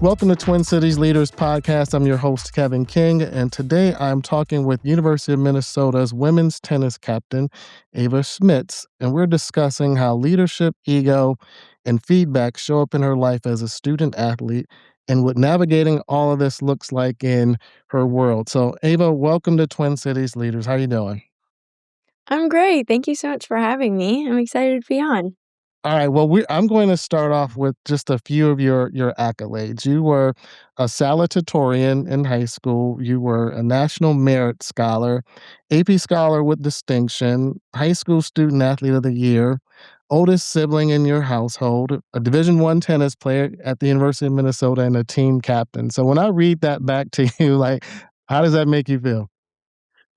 Welcome to Twin Cities Leaders Podcast. I'm your host, Kevin King, and today I'm talking with University of Minnesota's women's tennis captain, Aiva Schmitz, and we're discussing how leadership, ego, and feedback show up in her life as a student athlete and what navigating all of this looks like in her world. So, Aiva, welcome to Twin Cities Leaders. How you doing? I'm great. Thank you so much for having me. I'm excited to be on. All right. Well, I'm going to start off with just a few of your accolades. You were a salutatorian in high school. You were a National Merit Scholar, AP Scholar with distinction, High School Student Athlete of the Year, oldest sibling in your household, a Division I tennis player at the University of Minnesota, and a team captain. So when I read that back to you, like, how does that make you feel?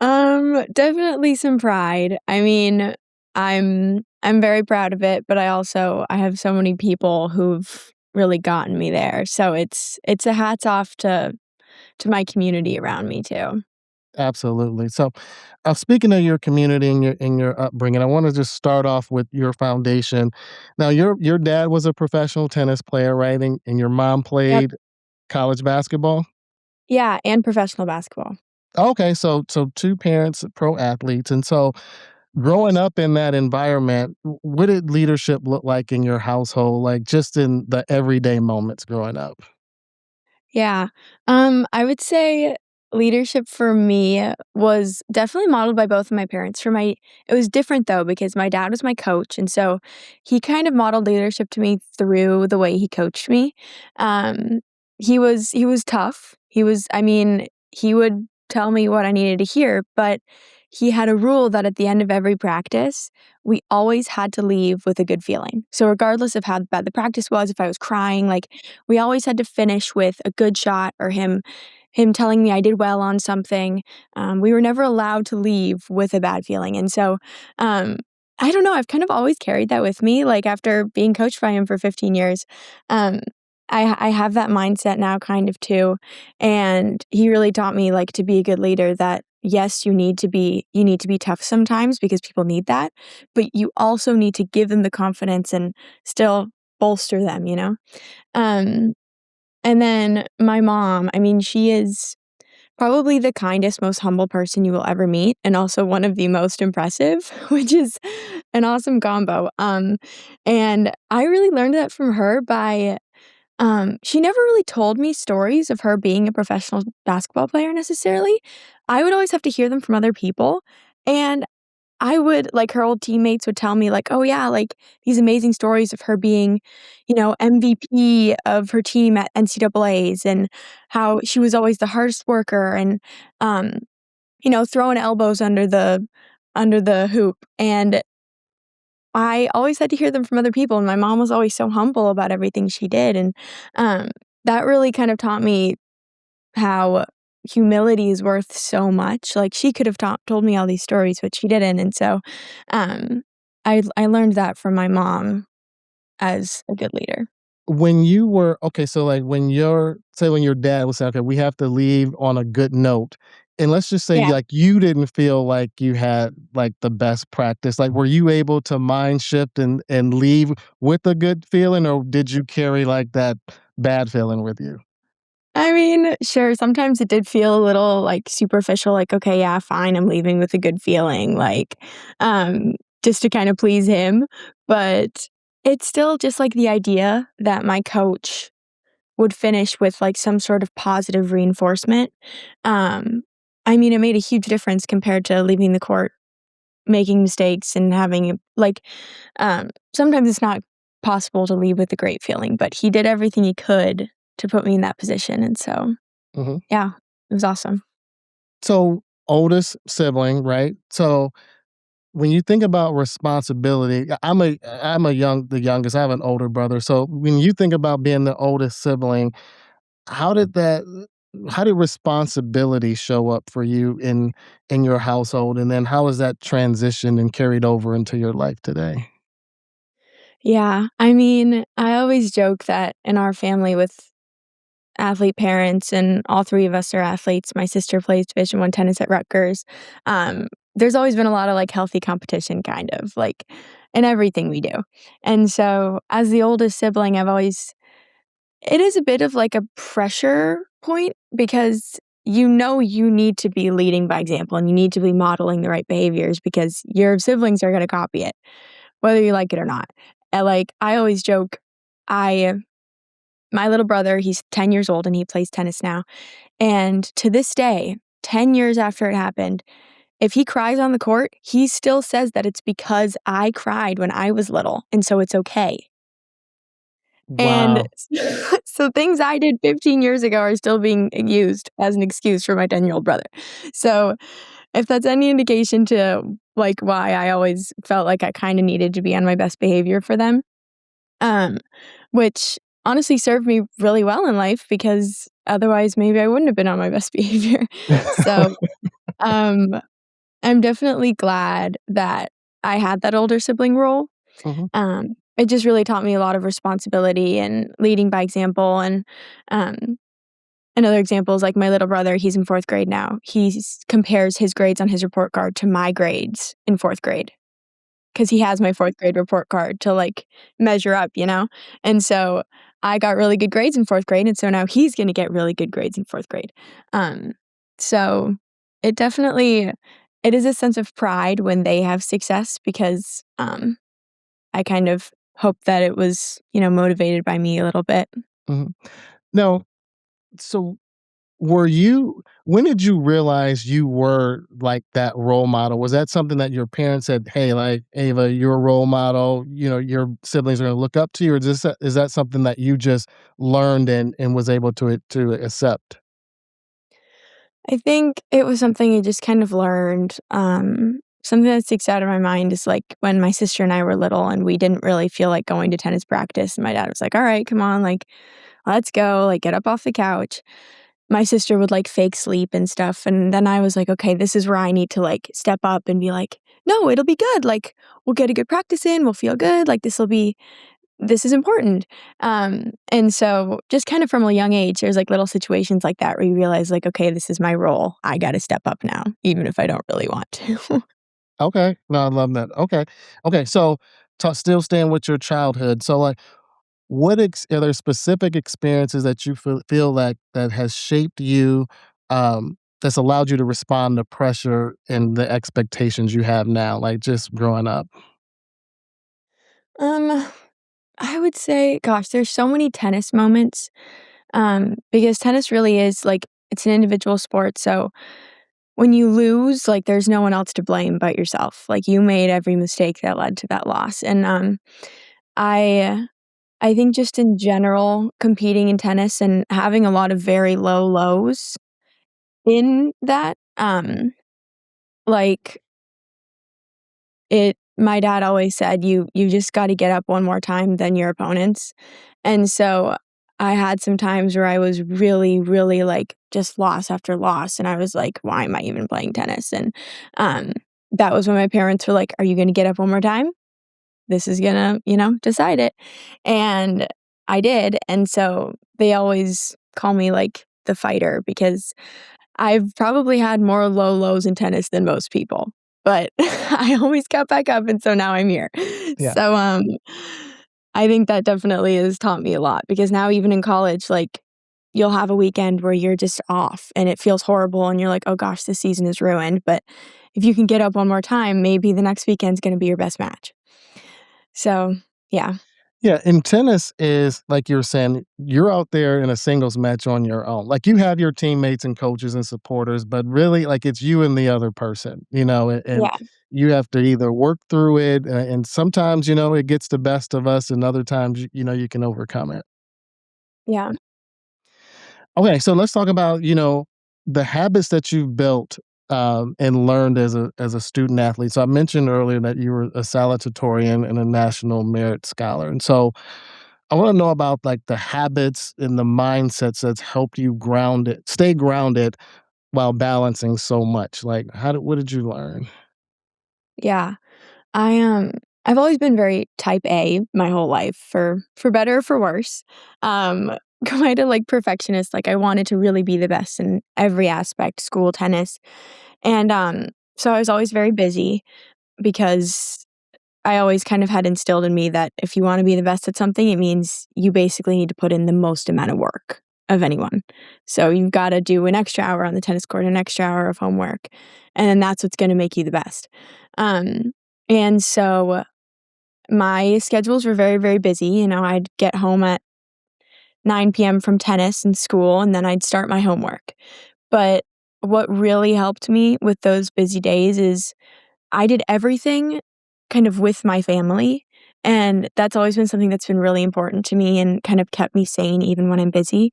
Definitely some pride. I mean, I'm very proud of it, but I have so many people who've really gotten me there. So it's a hats off to my community around me too. Absolutely. So, speaking of your community and your upbringing, I want to just start off with your foundation. Now, your dad was a professional tennis player, right? And your mom Yep. played college basketball. Yeah, and professional basketball. Okay, so two parents, pro athletes, and so growing up in that environment, what did leadership look like in your household? Like just in the everyday moments growing up. Yeah. I would say leadership for me was definitely modeled by both of my parents. It was different though because my dad was my coach, and so he kind of modeled leadership to me through the way he coached me. Um, he was tough. I mean, he would tell me what I needed to hear, but he had a rule that at the end of every practice, we always had to leave with a good feeling. So regardless of how bad the practice was, if I was crying, like we always had to finish with a good shot or him telling me I did well on something. We were never allowed to leave with a bad feeling, and so um, I don't know. I've kind of always carried that with me. Like after being coached by him for 15 years, um, I have that mindset now, kind of too. And he really taught me like to be a good leader. That yes, you need to be tough sometimes because people need that, but you also need to give them the confidence and still bolster them. Um, and then my mom, I mean, she is probably the kindest, most humble person you will ever meet, and also one of the most impressive, which is an awesome combo. And I really learned that from her by she never really told me stories of her being a professional basketball player necessarily. I would always have to hear them from other people, and I would like, her old teammates would tell me, like, "Oh, yeah," like, these amazing stories of her being, MVP of her team at NCAAs and how she was always the hardest worker and, um, throwing elbows under the hoop, and I always had to hear them from other people, and my mom was always so humble about everything she did, and, um, that really kind of taught me how humility is worth so much. Like, she could have told me all these stories, but she didn't, and so, um, I learned that from my mom as a good leader. When you were okay, so, like, when your dad was saying, "Okay, we have to leave on a good note," and let's just say, Yeah. like, you didn't feel like you had, like, the best practice, like, were you able to mind shift and leave with a good feeling, or did you carry, like, that bad feeling with you? I mean, sure, sometimes it did feel a little, like, superficial, like, "Okay, yeah, fine, I'm leaving with a good feeling," like, just to kinda please him, but it's still just, like, the idea that my coach would finish with, like, some sort of positive reinforcement. Um, I mean, it made a huge difference compared to leaving the court, making mistakes, and sometimes it's not possible to leave with a great feeling, but he did everything he could to put me in that position, and so, Mhm. yeah, it was awesome. So, oldest sibling, right? So, when you think about responsibility, I'm the youngest, I have an older brother, so when you think about being the oldest sibling, How did that how did responsibility show up for you in your household, and then how has that transitioned and carried over into your life today? Yeah, I mean, I always joke that in our family with athlete parents, and all 3 of us are athletes. My sister plays Division I tennis at Rutgers. There's always been a lot of, like, healthy competition kind of, like, in everything we do. And so, as the oldest sibling, I've always It is a bit of, like, a pressure point because you know you need to be leading by example, and you need to be modeling the right behaviors because your siblings are gonna copy it, whether you like it or not. And, like, I always joke, I my little brother, he's 10 years old, and he plays tennis now, and to this day, 10 years after it happened, if he cries on the court, he still says that it's because I cried when I was little, and so it's okay. And Wow. so things I did 15 years ago are still being used as an excuse for my 10-year-old brother. So, if that's any indication to, like, why I always felt like I kinda needed to be on my best behavior for them, um, which honestly served me really well in life because otherwise maybe I wouldn't have been on my best behavior. So, um, I'm definitely glad that I had that older sibling role. Mhm. It just really taught me a lot of responsibility and leading by example, and, um, another example is, like, my little brother, he's in 4th grade now. Compares his grades on his report card to my grades in 4th grade because he has my 4th grade report card to, like, measure up, you know? And so, I got really good grades in 4th grade, and so now he's gonna get really good grades in 4th grade. Um, so it definitely it is a sense of pride when they have success because, I kind of hope that it was, motivated by me a little bit. Mhm. Now, so were you when did you realize you were like that role model? Was that something that your parents said, "Hey, like, Ava, you're a role model, your siblings are gonna look up to you," or is that something that you just learned and was able to accept? I think it was something I just kind of learned. Something that sticks out in my mind is like when my sister and I were little and we didn't really feel like going to tennis practice. And my dad was like, all right, come on, like, let's go, like, get up off the couch. My sister would like fake sleep and stuff. And then I was like, okay, this is where I need to like step up and be like, no, it'll be good. Like, we'll get a good practice in, we'll feel good. Like, this is important. And so just kind of from a young age, there's like little situations like that where you realize like, okay, this is my role. I got to step up now, even if I don't really want to. Okay. No, I love that. Okay. Okay, so still staying with your childhood. So, like, are there specific experiences that you feel like that has shaped you, that's allowed you to respond to pressure and the expectations you have now, like just growing up? um, I would say, gosh, there's so many tennis moments. Because tennis really is like it's an individual sport. So when you lose, like there's no one else to blame but yourself. Like you made every mistake that led to that loss. And I I think just in general, competing in tennis and having a lot of very low lows in that, like, my dad always said, "You just gotta get up one more time than your opponents." And so, I had some times where I was really, really, like, just loss after loss, and I was like, "Why am I even playing tennis?" And, um, that was when my parents were like, "Are you gonna get up one more time? This is gonna, decide it." And I did, and so they always call me, like, the fighter because I've probably had more low lows in tennis than most people, but I always got back up, and so now I'm here. Yeah. So, I think that definitely has taught me a lot because now even in college, like, you'll have a weekend where you're just off and it feels horrible and you're like, "Oh gosh, this season is ruined," but if you can get up one more time, maybe the next weekend's gonna be your best match. So, yeah. Yeah, and tennis is like you were saying, you're out there in a singles match on your own. Like you have your teammates and coaches and supporters, but really, like it's you and the other person, and Yeah, you have to either work through it, and sometimes it gets the best of us, and other times you can overcome it. yeah, Okay, so let's talk about the habits that you've built and learned as a student athlete. So I mentioned earlier that you were a salutatorian and a national merit scholar, and so I want to know about like the habits and the mindsets that's helped you stay grounded while balancing so much. Like, what did you learn? yeah. I've always been very type A my whole life for better or for worse. Um, kind of like perfectionist, like I wanted to really be the best in every aspect, school, tennis. And so I was always very busy because I always kind of had instilled in me that if you wanna be the best at something, it means you basically need to put in the most amount of work of anyone. So you've gotta do an extra hour on the tennis court, an extra hour of homework, and then that's what's gonna make you the best. Um, and so my schedules were very, very busy, I'd get home at 9 PM from tennis and school, and then I'd start my homework. But what really helped me with those busy days is I did everything kind of with my family, and that's always been something that's been really important to me and kind of kept me sane even when I'm busy.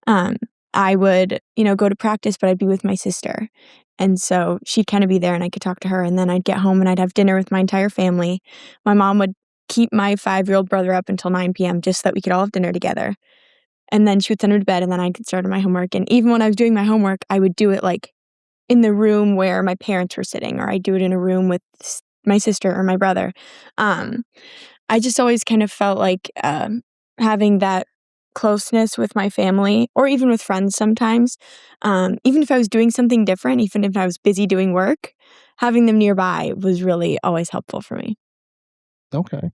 Um, I would, go to practice, but I'd be with my sister, and so she'd kinda be there and I could talk to her, and then I'd get home and I'd have dinner with my entire family. My mom would keep my five-year-old brother up until 9 PM just so that we could all have dinner together, and then she would send him to bed, and then I could start on my homework, and even when I was doing my homework, I would do it, like, in the room where my parents were sitting, or I do it in a room with my sister or my brother. Um, I just always kind of felt like, having that closeness with my family or even with friends sometimes, even if I was doing something different, even if I was busy doing work, having them nearby was really always helpful for me. Okay.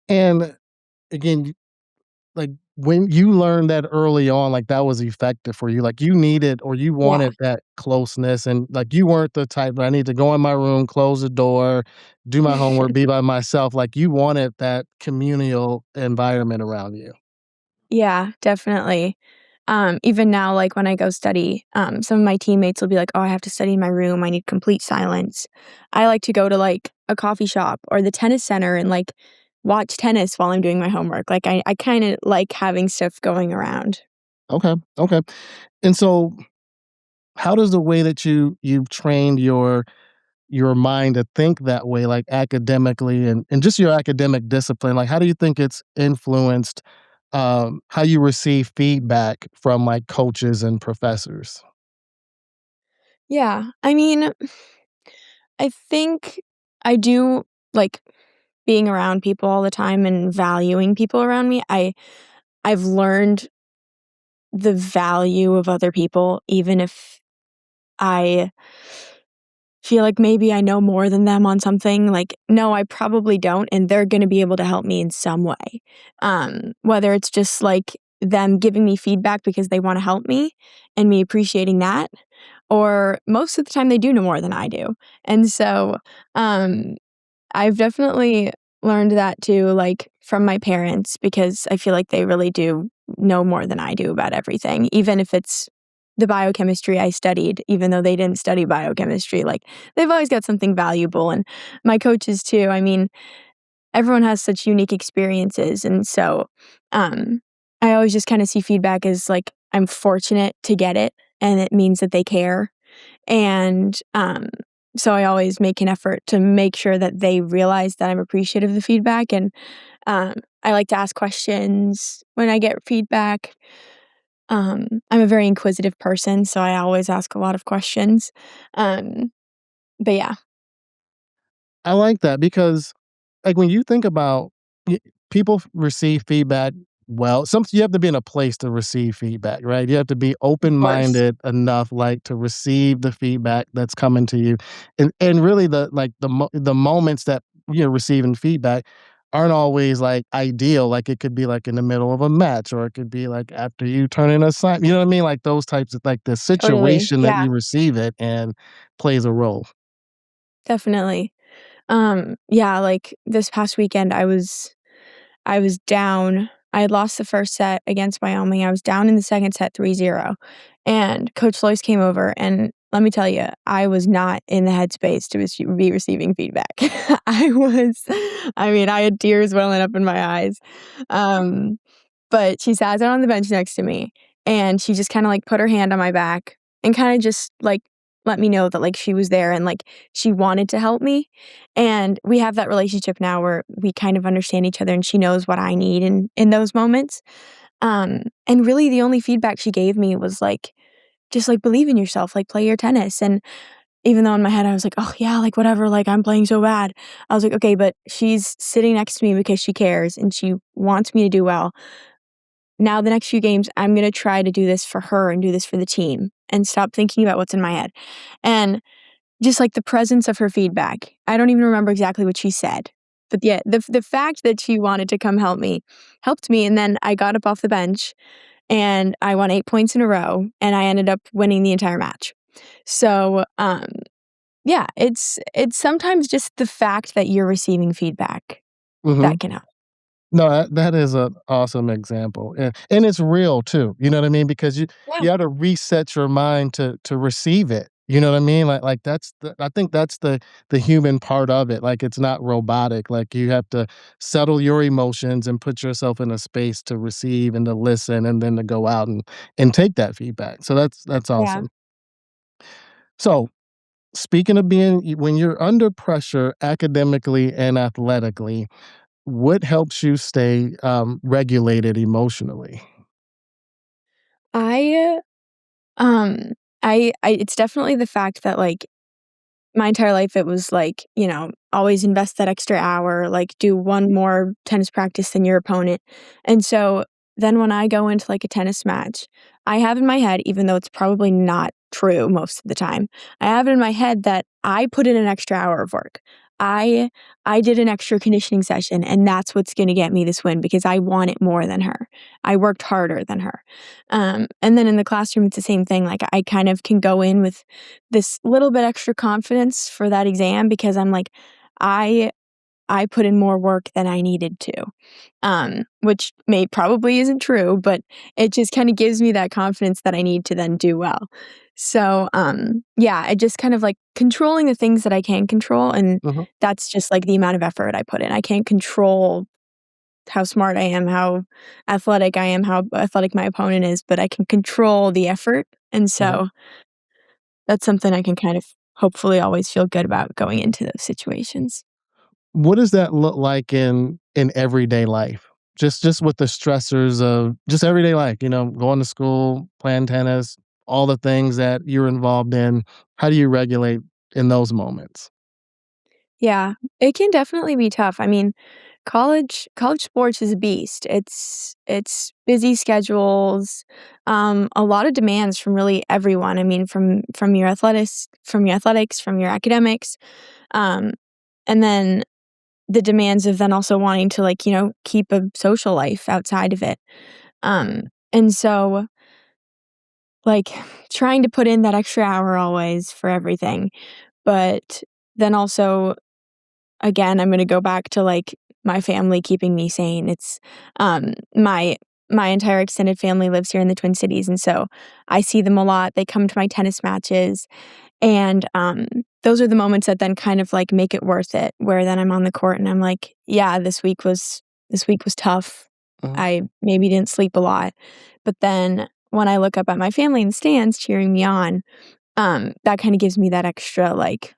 And again, like, when you learned that early on, like, that was effective for you, like, you needed or you Yeah. wanted that closeness, and, like, you weren't the type, "I need to go in my room, close the door, do my homework, be by myself," like, you wanted that communal environment around you. Yeah, definitely. Even now, like, when I go study, some of my teammates will be like, "Oh, I have to study in my room, I need complete silence." I like to go to, like, a coffee shop or the tennis center and, like, watch tennis while I'm doing my homework, like, I kinda like having stuff going around. Okay, okay. And so, how does the way that you've trained your mind to think that way, like, academically and just your academic discipline, like, how do you think it's influenced, how you receive feedback from, like, coaches and professors? Yeah, I mean, I think I do like being around people all the time and valuing people around me. I've learned the value of other people even if I feel like maybe I know more than them on something, like, no, I probably don't, and they're gonna be able to help me in some way. Whether it's just, like, them giving me feedback because they wanna help me and me appreciating that, or most of the time they do know more than I do. And so, um, I've definitely learned that too, like, from my parents because I feel like they really do know more than I do about everything, even if it's the biochemistry I studied, even though they didn't study biochemistry, like, they've always got something valuable, and my coaches too, I mean, everyone has such unique experiences, and so, um, I always just kinda see feedback as, like, I'm fortunate to get it, and it means that they care, and, so I always make an effort to make sure that they realize that I'm appreciative of the feedback, and, I like to ask questions when I get feedback. I'm a very inquisitive person, so I always ask a lot of questions. Um, but yeah, I like that because, like, when you think about y people receive feedback well. Some you have to be in a place to receive feedback, right? You have to be of course. open-minded enough, like, to receive the feedback that's coming to you, and really the moments that you're receiving feedback aren't always, like, ideal, like, it could be, like, in the middle of a match, or it could be, like, after you turn in a sign, you know what I mean? Like, those types of like, the Totally, situation that yeah, you receive it and plays a role. definitely. Yeah, like, this past weekend, I was down. I had lost the first set against Wyoming. I was down in the second set 3-0, and Coach Loyce came over, and let me tell you, I was not in the headspace to be receiving feedback. I was I mean, I had tears welling up in my eyes. Um, but she sat down on the bench next to me, and she just kinda, like, put her hand on my back and kinda just, like, let me know that, like, she was there and, like, she wanted to help me, and we have that relationship now where we kind of understand each other and she knows what I need in those moments. And really the only feedback she gave me was, like, just, like, "Believe in yourself, like, play your tennis," and even though in my head I was like, "Oh, yeah, like, whatever, like, I'm playing so bad." I was like, "Okay, but she's sitting next to me because she cares and she wants me to do well. Now the next few games, I'm gonna try to do this for her and do this for the team and stop thinking about what's in my head." And just, like, the presence of her feedback. I don't even remember exactly what she said, But yeah, the fact that she wanted to come help me helped me, and then I got up off the bench, and I won 8 points in a row, and I ended up winning the entire match. So, yeah, it's sometimes just the fact that you're receiving feedback Mhm. that can help. No, that is an awesome example, and it's real too, you know what I mean? Because Yeah. you had to reset your mind to receive it, you know what I mean? Like, that's the I think that's the human part of it, like, it's not robotic, like, you have to settle your emotions and put yourself in a space to receive and to listen and then to go out and take that feedback, so that's Yeah. awesome. So, speaking of when you're under pressure academically and athletically, what helps you stay, regulated emotionally? I, um, I it's definitely the fact that, like, my entire life, it was like, always invest that extra hour, like, do one more tennis practice than your opponent, and so then when I go into, like, a tennis match, I have in my head, even though it's probably not true most of the time, I have it in my head that I put in an extra hour of work. I I did an extra conditioning session, and that's what's gonna get me this win because I want it more than her. I worked harder than her. And then in the classroom, it's the same thing, like, I kind of can go in with this little bit extra confidence for that exam because I'm like, I I put in more work than I needed to, which may probably isn't true, but it just kinda gives me that confidence that I need to then do well. So, yeah, I just kind of like controlling the things that I can control, and Mhm, that's just like the amount of effort I put in. I can't control how smart I am, how athletic I am, how athletic my opponent is, but I can control the effort, and mhm. so that's something I can kind of hopefully always feel good about going into those situations. What does that look like in everyday life? Just with the stressors of just everyday life, going to school, playing tennis, all the things that you're involved in. How do you regulate in those moments? Yeah, it can definitely be tough. I mean, college sports is a beast. It's busy schedules, a lot of demands from really everyone. I mean, from your athletics, from your academics, um, and then the demands of then also wanting to like, keep a social life outside of it. And so like trying to put in that extra hour always for everything. But then also again, I'm gonna go back to, like, my family keeping me sane. It's, my entire extended family lives here in the Twin Cities, and so I see them a lot. They come to my tennis matches, and, those are the moments that then kind of, like, make it worth it, where then I'm on the court and I'm like, "Yeah, this week was tough. Mhm, I maybe didn't sleep a lot." But then when I look up at my family in the stands cheering me on, that kinda gives me that extra, like,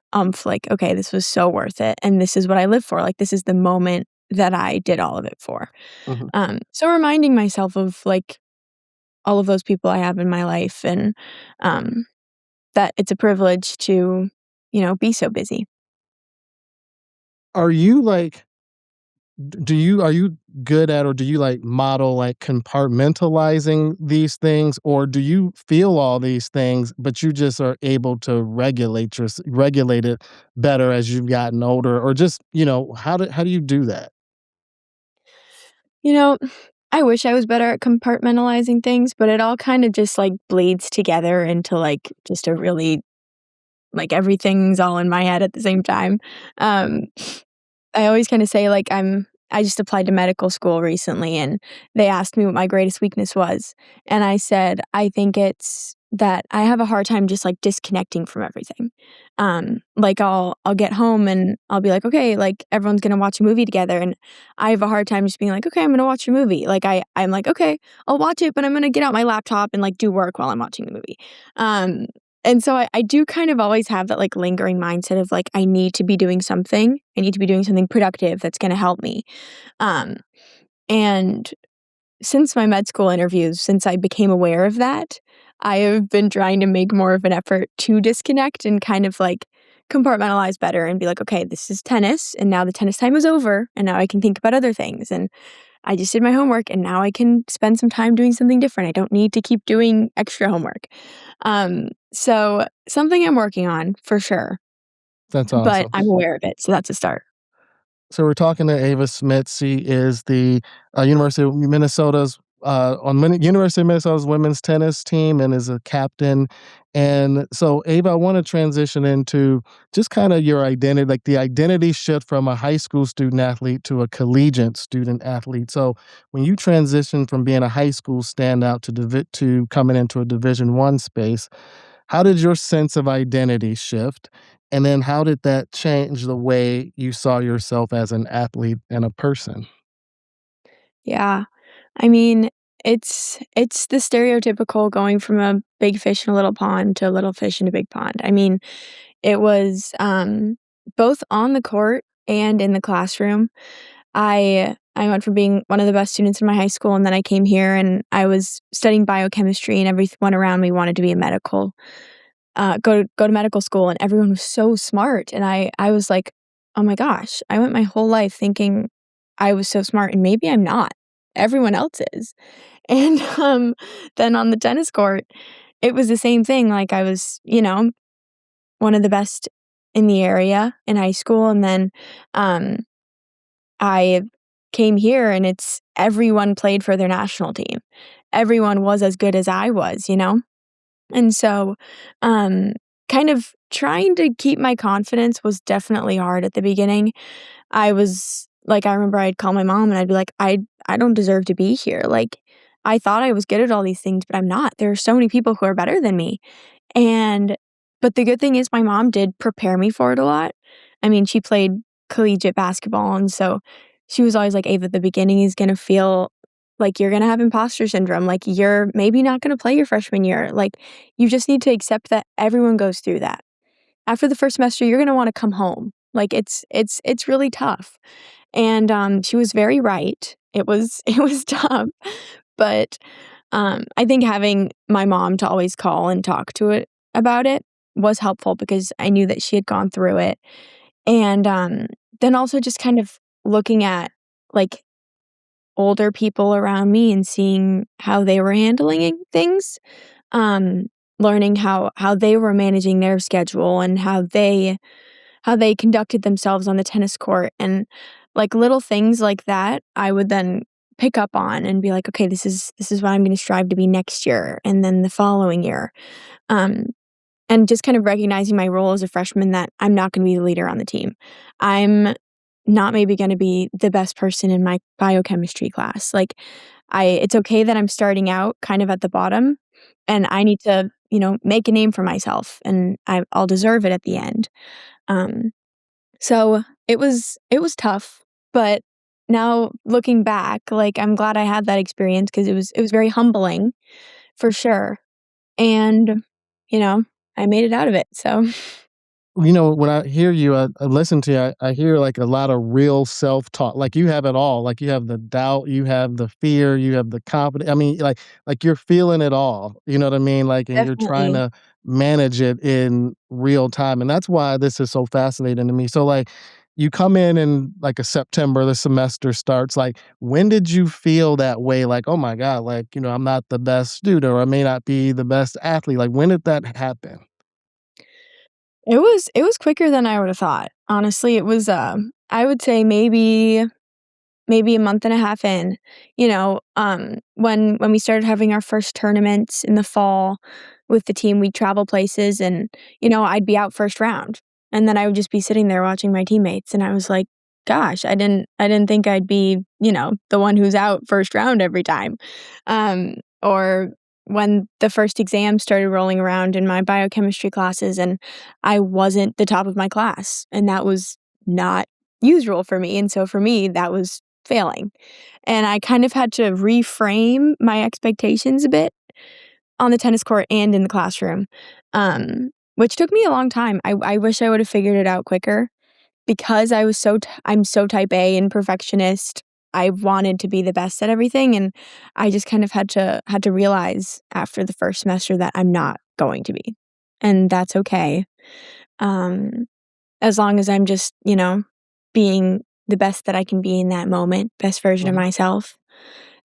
like, "Okay, this was so worth it, and this is what I live for, like, this is the moment that I did all of it for." mhm. So reminding myself of, like, all of those people I have in my life and, um, that it's a privilege to, be so busy. Are you like do you are you good at or do you like model like compartmentalizing these things or do you feel all these things but you just are able to regulate it better as you've gotten older or just how do you do that? You know, I wish I was better at compartmentalizing things, but it all kind of just, like, bleeds together into, like, just a really like, everything's all in my head at the same time. Um I always kinda say, like, I just applied to medical school recently, and they asked me what my greatest weakness was, and I said, "I think it's that I have a hard time just, like, disconnecting from everything." Like, I'll get home and I'll be like, "Okay, like, everyone's gonna watch a movie together," and I have a hard time just being like, "Okay, I'm gonna watch a movie." Like, I'm like, "Okay, I'll watch it, but I'm gonna get out my laptop and, like, do work while I'm watching the movie." Um, and so I do kind of always have that, like, lingering mindset of, like, I need to be doing something. I need to be doing something productive that's gonna help me. Um, and since my med school interviews, since I became aware of that, I have been trying to make more of an effort to disconnect and kind of, like, compartmentalize better and be like, "Okay, this is tennis, and now the tennis time is over, and now I can think about other things, and I just did my homework, and now I can spend some time doing something different. I don't need to keep doing extra homework." So something I'm working on for sure, That's but awesome. I'm aware of it, so that's a start. So we're talking to Ava Schmitz. She is the University of Minnesota's University of Minnesota's women's tennis team and is a captain. And so, Ava, I want to transition into just kind of your identity, like the identity shift from a high school student athlete to a collegiate student athlete. So, when you transition from being a high school standout to coming into a Division 1 space, how did your sense of identity shift? And then how did that change the way you saw yourself as an athlete and a person? Yeah. I mean, it's the stereotypical going from a big fish in a little pond to a little fish in a big pond. I mean, it was, both on the court and in the classroom. I went from being one of the best students in my high school, and then I came here and I was studying biochemistry, and everyone around me wanted to be a medical go to medical school, and everyone was so smart, and I was like, "Oh my gosh, I went my whole life thinking I was so smart, and maybe I'm not. Everyone else is." And, then on the tennis court, it was the same thing, like, I was, one of the best in the area in high school, and then, um, I came here, and it's everyone played for their national team. Everyone was as good as I was, you know? And so, um, kind of trying to keep my confidence was definitely hard at the beginning. I was like, I remember I'd call my mom and I'd be like, I don't deserve to be here. Like, I thought I was good at all these things, but I'm not. There are so many people who are better than me. And but the good thing is my mom did prepare me for it a lot. I mean, she played collegiate basketball, and so she was always like, "Ava, the beginning is gonna feel like you're gonna have imposter syndrome, like, you're maybe not gonna play your freshman year, like, you just need to accept that everyone goes through that. After the first semester, you're gonna wanna come home. Like, it's really tough." And, she was very right. It was tough, but, I think having my mom to always call and talk to it about it was helpful because I knew that she had gone through it, and, then also just kind of looking at, like, older people around me and seeing how they were handling things, um, learning how they were managing their schedule and how they conducted themselves on the tennis court, and, like, little things like that, I would then pick up on and be like, "Okay, this is what I'm gonna strive to be next year and then the following year." Um, and just kind of recognizing my role as a freshman that I'm not gonna be the leader on the team. I'm not maybe gonna be the best person in my biochemistry class. Like, it's okay that I'm starting out kind of at the bottom, and I need to, make a name for myself, and I'll deserve it at the end. Um, so it was tough, but now looking back, like, I'm glad I had that experience because it was very humbling for sure, and, you know, I made it out of it, so When I hear you, I listen to you, I hear like a lot of real self-talk. Like you have it all. Like you have the doubt, you have the fear, you have the confidence. I mean, like you're feeling it all. You know what I mean? Like, and you're trying definitely. to manage it in real time. And that's why this is so fascinating to me. So like you come in like a September, the semester starts. Like, when did you feel that way? Like, oh my God, like, I'm not the best student or I may not be the best athlete. Like, when did that happen? It was quicker than I would've thought. Honestly, it was, I would say maybe a month and a half in, when we started having our first tournaments in the fall with the team, we'd travel places and, I'd be out first round, and then I would just be sitting there watching my teammates, and I was like, "Gosh, I didn't think I'd be, the one who's out first round every time." Or when the first exams started rolling around in my biochemistry classes and I wasn't the top of my class, and that was not usual for me, and so for me, that was failing. And I kind of had to reframe my expectations a bit on the tennis court and in the classroom, which took me a long time. I wish I would have figured it out quicker because I'm so type A and perfectionist. I wanted to be the best at everything, and I just kind of had to realize after the first semester that I'm not going to be, and that's okay. Um, as long as I'm just, being the best that I can be in that moment, best version of myself,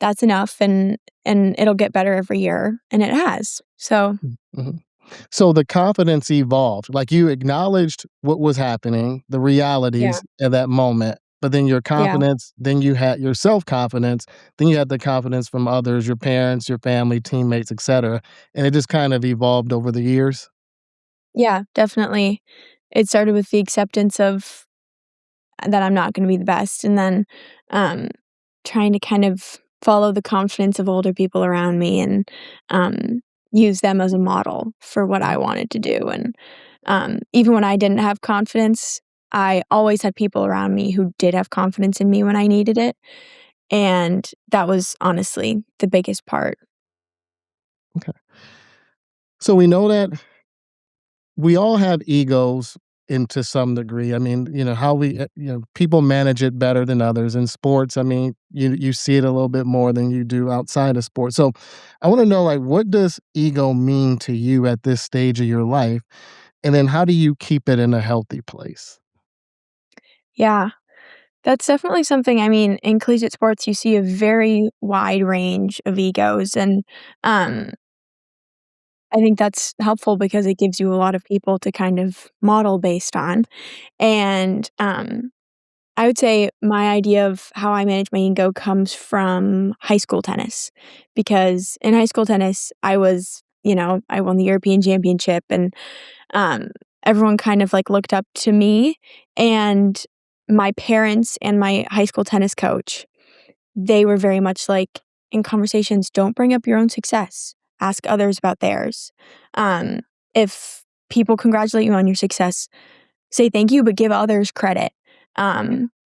that's enough, and it'll get better every year, and it has. So, Mhm. So the confidence evolved, like, you acknowledged what was happening, the yeah. realities at that moment, but then your Yeah. confidence, then you had your self-confidence, then you had the confidence from others, your parents, your family, teammates, etcetera, and it just kind of evolved over the years? Yeah, definitely. It started with the acceptance of that I'm not gonna be the best, and then, um, trying to kind of follow the confidence of older people around me and, um, use them as a model for what I Mhm. wanted to do, and, even when I didn't have confidence, I always had people around me who did have confidence in me when I needed it, and that was honestly the biggest part. Okay. So we know that we all have egos into some degree. I mean, how people manage it better than others in sports. I mean, you see it a little bit more than you do outside of sports. So, I want to know, like, what does ego mean to you at this stage of your life, and then how do you keep it in a healthy place? Yeah. That's definitely something. I mean, in collegiate sports, you see a very wide range of egos, and, um, I think that's helpful because it gives you a lot of people to kind of model based on, and, I would say my idea of how I manage my ego comes from high school tennis, because in high school tennis, I won the European Championship, and, um, everyone kind of, like, looked up to me, and my parents and my high school tennis coach, they were very much like, in conversations, "Don't bring up your own success, ask others about theirs." Um, if people congratulate you on your success, say thank you, but give others credit,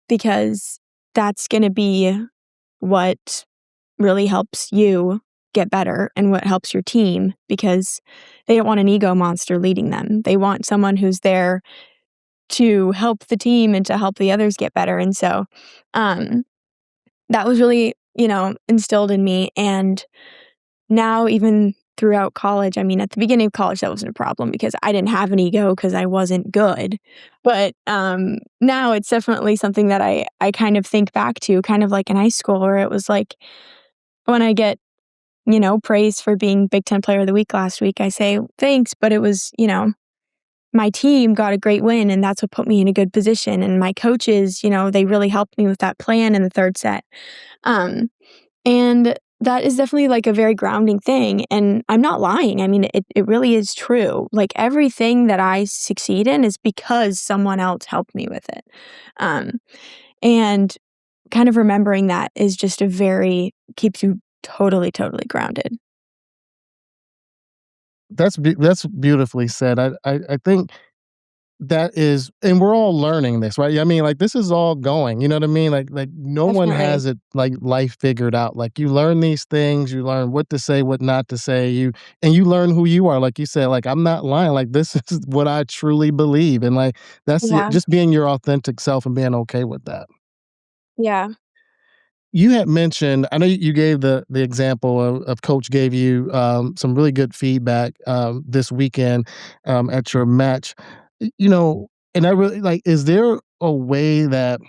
because that's gonna be what really helps you get better and what helps your team, because they don't want an ego monster leading them. They want someone who's there to help the team and to help the others get better, and so, um that was really, instilled in me, and now even throughout college, I mean, at the beginning of college, that wasn't a problem because I didn't have an ego because I wasn't good, but, now it's definitely something that I kind of think back to, kind of like in high school where it was like, when I get, praise for being Big Ten Player of the Week last week, I say, "Thanks," but it was, my team got a great win, and that's what put me in a good position, and my coaches, they really helped me with that plan in the 3rd set. Um And that is definitely, like, a very grounding thing, and I'm not lying, I mean, it really is true, like, everything that I succeed in is because someone else helped me with it, um, and kind of remembering that is just a very keeps you totally, totally grounded. That's beautifully said. I think that is, and we're all learning this, right? I mean, like, this is all going, you know what I mean? Like no one Definitely. has it like life figured out. Like, you learn these things, you learn what to say, what not to say, you learn who you are. Like you said, like, I'm not lying. Like, this is what I truly believe. And like, Yeah. just being your authentic self and being okay with that. Yeah. You had mentioned, I know you gave the example of coach gave you, some really good feedback, this weekend, at your match. And I really like, is there a way that,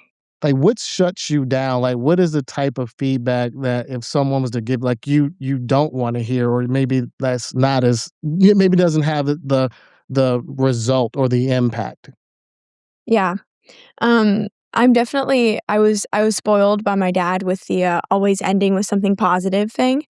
like, what shuts you down? Like, what is the type of feedback that if someone was to give, like, you don't wanna hear, or maybe that's not as maybe doesn't have the result or the impact? Yeah. I was spoiled by my dad with the, always ending with something positive thing,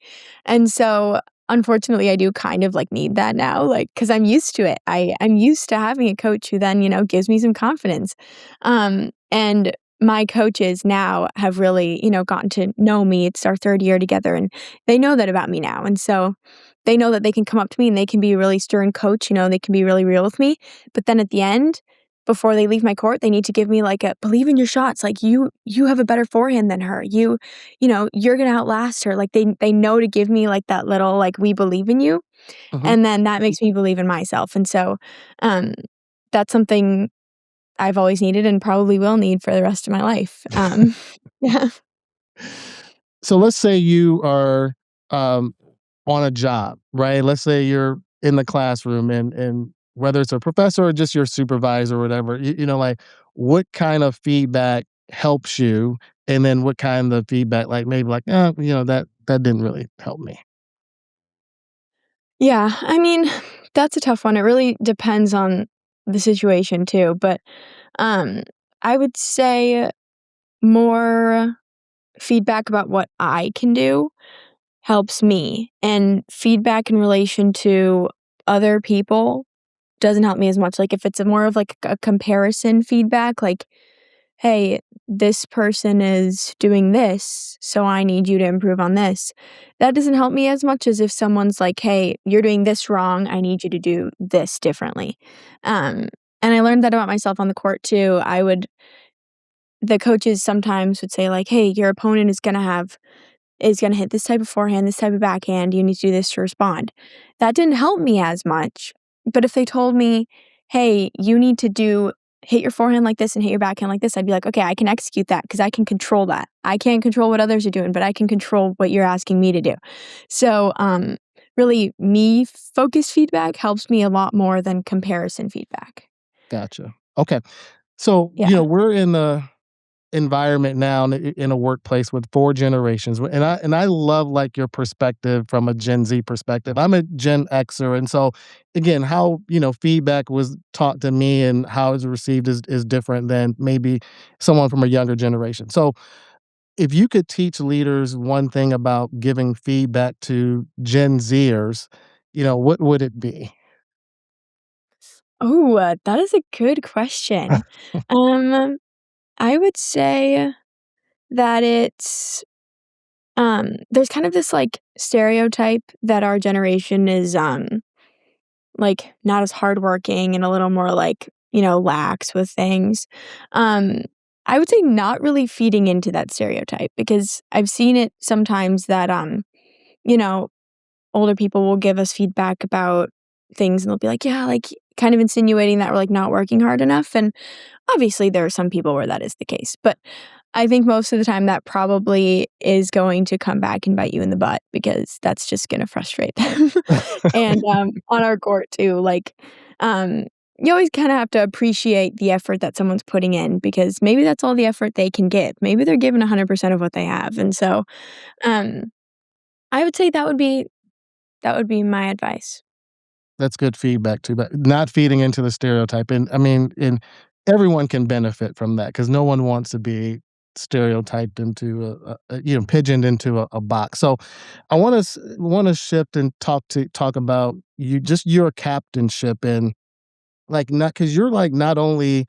and so, unfortunately, I do kind of, like, need that now, like, because 'cause I'm used to it. I'm used to having a coach who then, gives me some confidence, and my coaches now have really, gotten to know me. It's our 3rd year together, and they know that about me now, and so, they know that they can come up to me and they can be a really stern coach, they can be really real with me, but then at the end, before they leave my court, they need to give me like a believe in your shots, like you have a better forehand than her. You're gonna outlast her. Like they know to give me like that little like we believe in you. Mhm. And then that makes me believe in myself. And so um that's something I've always needed and probably will need for the rest of my life. Yeah. So let's say you are, um, on a job, right? Let's say you're in the classroom, and whether it's a professor or just your supervisor or whatever, like, what kind of feedback helps you? And then what kind of feedback, like, maybe like, that didn't really help me. Yeah. I mean, that's a tough one. It really depends on the situation too. But um I would say more feedback about what I can do helps me, and feedback in relation to other people doesn't help me as much. Like, if it's a more of, like, a comparison feedback, like, "Hey, this person is doing this, so I need you to improve on this." That doesn't help me as much as if someone's like, "Hey, you're doing this wrong, I need you to do this differently." Um, and I learned that about myself on the court too. The coaches sometimes would say like, "Hey, your opponent is gonna hit this type of forehand, this type of backhand, you need to do this to respond." That didn't help me as much, but if they told me, "Hey, you need to hit your forehand like this and hit your backhand like this," I'd be like, "Okay, I can execute that because I can control that. I can't control what others are doing, but I can control what you're asking me to do." So, really me-focused feedback helps me a lot more than comparison feedback. Gotcha. Okay. So, Yeah. we're in a environment now in a workplace with 4 generations, and I love, like, your perspective from a Gen Z perspective. I'm a Gen Xer, and so, again, how, feedback was taught to me and how it's received is different than maybe someone from a younger generation. So, if you could teach leaders one thing about giving feedback to Gen Zers, what would it be? Oh, that is a good question. Um, I would say that there's kind of this, like, stereotype that our generation is, like, not as hardworking and a little more, like, lax with things. Um, I would say not really feeding into that stereotype because I've seen it sometimes that, you know, older people will give us feedback about things and they'll be like, "Yeah," like, kind of insinuating that we're, like, not working hard enough, and obviously, there are some people where that is the case, but I think most of the time that probably is going to come back and bite you in the butt because that's just gonna frustrate them. And, on our court too, like, um, you always kinda have to appreciate the effort that someone's putting in because maybe that's all the effort they can give. Maybe they're giving 100% of what they have, and so, um, I would say that would be my advice. That's good feedback too, but not feeding into the stereotype, and I mean, and everyone can benefit from that because no one wants to be stereotyped into pigeoned into a box. So, I wanna shift and talk about just your captainship and, like, not because 'cause you're, like, not only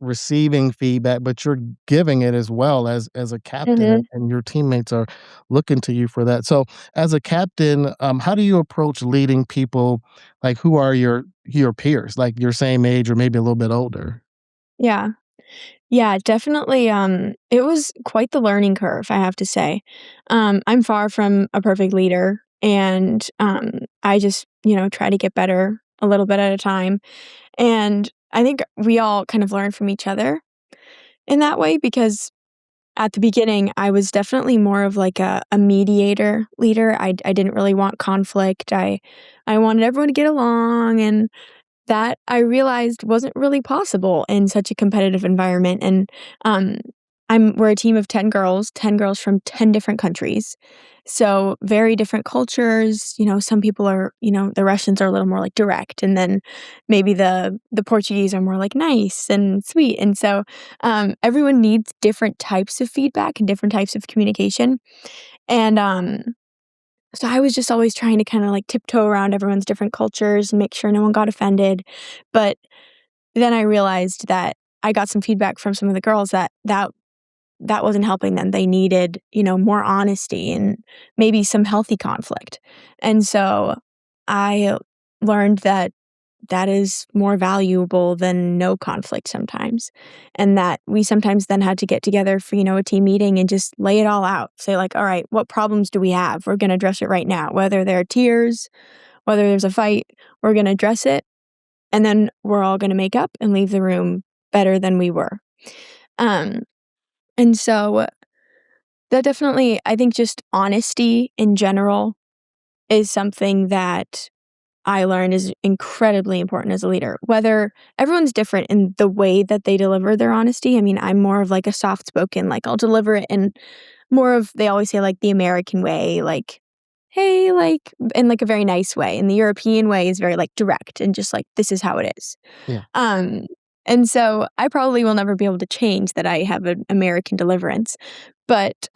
receiving feedback, but you're giving it as well as a captain, and Mhm. your teammates are looking to you for that. So, as a captain, how do you approach leading people, like, who are your peers, like, your same age or maybe a little bit older? Yeah. Yeah, definitely, it was quite the learning curve, I have to say. I'm far from a perfect leader, and, I just, try to get better a little bit at a time, and I think we all kind of learn from each other in that way because at the beginning, I was definitely more of like a mediator leader. I didn't really want conflict. I wanted everyone to get along, and that I realized wasn't really possible in such a competitive environment, and, um, we're a team of 10 girls from 10 different countries, so very different cultures, some people are the Russians are a little more, like, direct, and then maybe the Portuguese are more, like, nice and sweet, and so, everyone needs different types of feedback and different types of communication, and, so I was just always trying to kinda, like, tiptoe around everyone's different cultures and make sure no one got offended, but then I realized that I got some feedback from some of the girls that wasn't helping them. They needed, more honesty and maybe some healthy conflict, and so I learned that that is more valuable than no conflict sometimes, and that we sometimes then had to get together for, a team meeting and just lay it all out. Say like, "All right, what problems do we have? We're gonna address it right now. Whether there are tears, whether there's a fight, we're gonna address it, and then we're all gonna make up and leave the room better than we were." Um, and so that definitely I think just honesty in general is something that I learned is incredibly important as a leader. Whether everyone's different in the way that they deliver their honesty. I mean, I'm more of like a soft spoken, like I'll deliver it in more of they always say like the American way, like, hey, like in like a very nice way. And the European way is very like direct and just like this is how it is. Yeah. Um And so I probably will never be able to change that I have an American deliverance, but,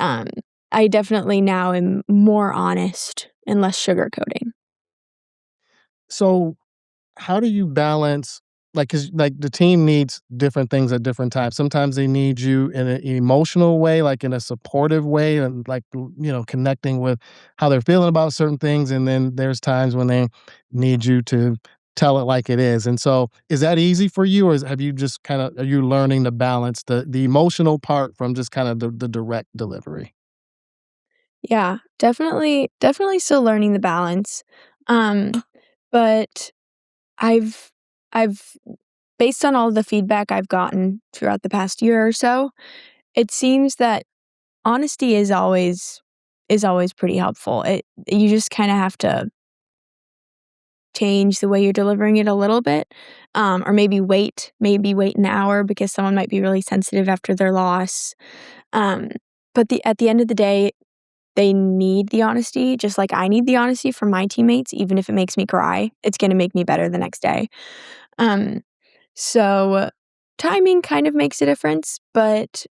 I definitely now am more honest and less sugarcoating. So how do you balance like, cause like, the team needs different things at different times. Sometimes they need you in an emotional way, like, in a supportive way and, like, connecting with how they're feeling about certain things, and then there's times when they need you to tell it like it is, and so, is that easy for you, or is have you just kinda are you learning to balance the emotional part from just kinda the direct delivery? Yeah, definitely still learning the balance, um, but I've I've based on all the feedback I've gotten throughout the past year or so, it seems that honesty is always pretty helpful. You just kinda have to change the way you're delivering it a little bit, or maybe wait an hour because someone might be really sensitive after their loss, um, but at the end of the day, they need the honesty just like I need the honesty from my teammates, even if it makes me cry, it's gonna make me better the next day. Um, so timing kind of makes a difference, but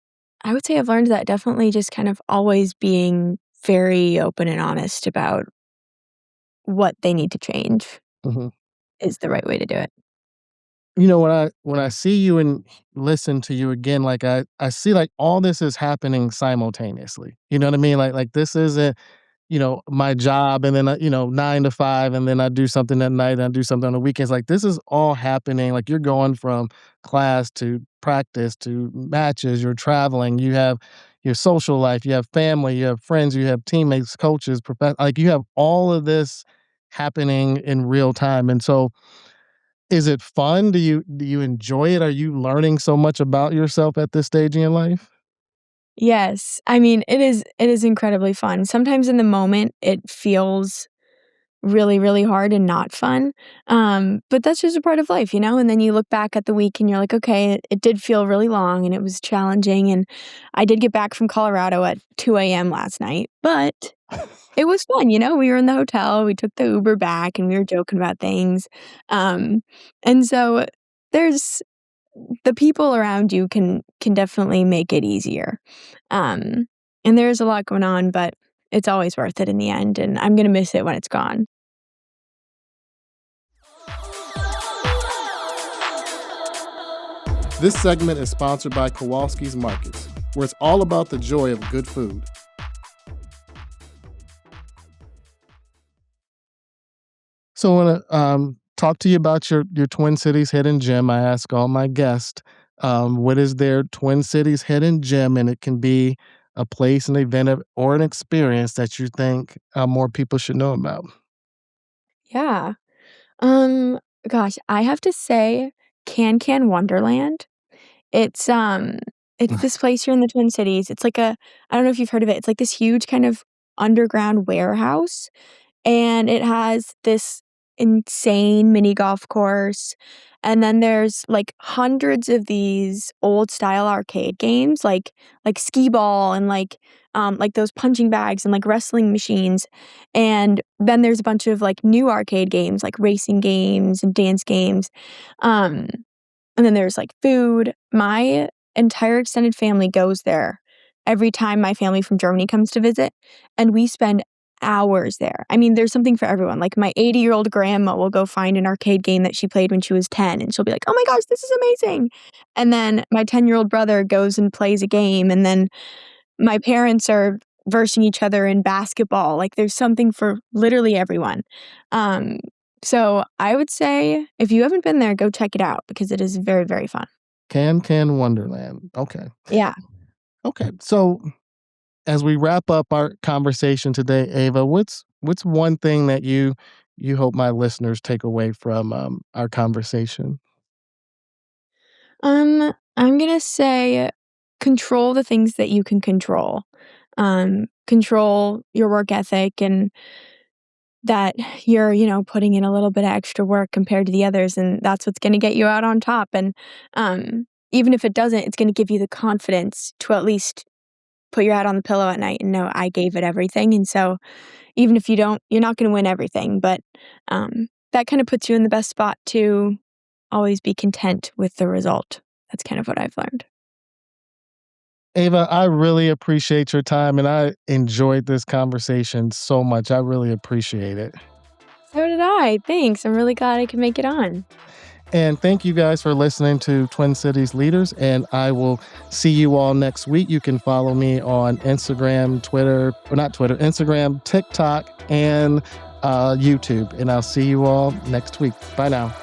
I would say I've learned that definitely just kind of always being very open and honest about what they need to change Mhm. is the right way to do it. When I see you and listen to you again, like, I see, like, all this is happening simultaneously, you know what I mean? Like, this isn't, my job and then, 9 to 5, and then I do something at night, and I do something on the weekends, like, this is all happening, like, you're going from class to practice to matches, you're traveling, you have your social life, you have family, you have friends, you have teammates, coaches, like, you have all of this happening in real time, and so is it fun? Do you enjoy it? Are you learning so much about yourself at this stage in your life? Yes, I mean, it is incredibly fun. Sometimes in the moment, it feels really, really hard and not fun, but that's just a part of life, and then you look back at the week and you're like, "Okay, it did feel really long and it was challenging, and I did get back from Colorado at 2 a.m. last night, but it was fun, we were in the hotel, we took the Uber back, and we were joking about things, um, and so there's the people around you can definitely make it easier. Um, and there's a lot going on, but it's always worth it in the end, and I'm gonna miss it when it's gone. This segment is sponsored by Kowalski's Markets, where it's all about the joy of good food. So I want to talk to you about your Twin Cities hidden gem. I ask all my guests, what is their Twin Cities hidden gem, and it can be a place, an event, or an experience that you think more people should know about. Yeah. Um, Gosh, I have to say Can Wonderland. It's, um it's this place here in the Twin Cities. It's like I don't know if you've heard of it. It's like this huge kind of underground warehouse, and it has this insane mini golf course, and then there's, like, hundreds of these old style arcade games, like skee ball and, like those punching bags and, like, wrestling machines, and then there's a bunch of, like, new arcade games, like racing games and dance games, um and then there's, like, food. My entire extended family goes there every time my family from Germany comes to visit, and we spend hours there. I mean, there's something for everyone. Like, my 80-year-old grandma will go find an arcade game that she played when she was 10, and she'll be like, "Oh my gosh, this is amazing." And then my 10-year-old brother goes and plays a game, and then my parents are versing each other in basketball. Like, there's something for literally everyone. Um, so I would say if you haven't been there, go check it out because it is very, very fun. Can Wonderland. Okay. Yeah. Okay. So as we wrap up our conversation today, Ava, what's one thing that you hope my listeners take away from our conversation? I'm gonna say control the things that you can control. Control your work ethic and that you're, putting in a little bit of extra work compared to the others, and that's what's gonna get you out on top. And even if it doesn't, it's gonna give you the confidence to at least put your head on the pillow at night and know I gave it everything. And so even if you don't, you're not gonna win everything, but that kind of puts you in the best spot to always be content with the result. That's kind of what I've learned. Ava, I really appreciate your time and I enjoyed this conversation so much. I really appreciate it. So did I. Thanks. I'm really glad I could make it on. And thank you guys for listening to Twin Cities Leaders. And I will see you all next week. You can follow me on Instagram, Twitter, or not Twitter, Instagram, TikTok, and YouTube. And I'll see you all next week. Bye now.